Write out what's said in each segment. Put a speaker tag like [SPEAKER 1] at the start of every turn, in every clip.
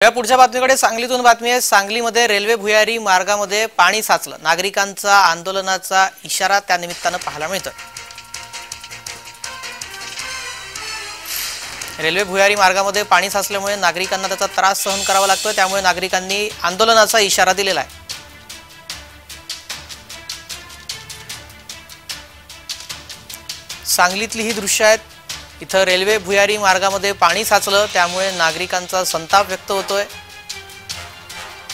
[SPEAKER 1] या पुढच्या बातमीकडे सांगलीतून बातमी आहे। सांगलीमध्ये रेल्वे भुयारी मार्गामध्ये पाणी साचलं। नागरिकांचा आंदोलनाचा इशारा त्या निमित्तानं पाहायला मिळतोय। रेल्वे भुयारी मार्गामध्ये पाणी साचल्यामुळे नागरिकांना त्याचा त्रास सहन करावा लागतोय, त्यामुळे नागरिकांनी आंदोलनाचा इशारा दिलेला आहे। सांगलीतली ही दृश्य आहेत। इथं रेल्वे भुयारी मार्गामध्ये पाणी साचलं, त्यामुळे नागरिकांचा संताप व्यक्त होतोय।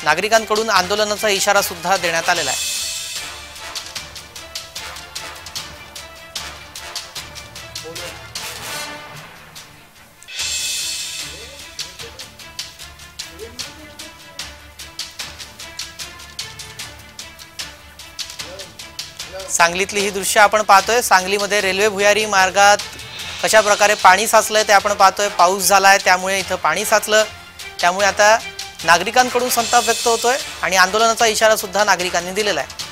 [SPEAKER 1] नागरिकांकडून आंदोलनाचा इशारा सुद्धा देण्यात आलेला आहे। सांगलीतली ही दृश्य आपण पाहतोय। सांगलीमध्ये रेल्वे भुयारी मार्गात कशा प्रकारे पाणी साचलंय ते आपण पाहतोय। पाऊस झालाय, त्यामुळे इथं पाणी साचलं, त्यामुळे आता नागरिकांकडून संताप व्यक्त होतोय आणि आंदोलनाचा इशारा सुद्धा नागरिकांनी दिलेला आहे।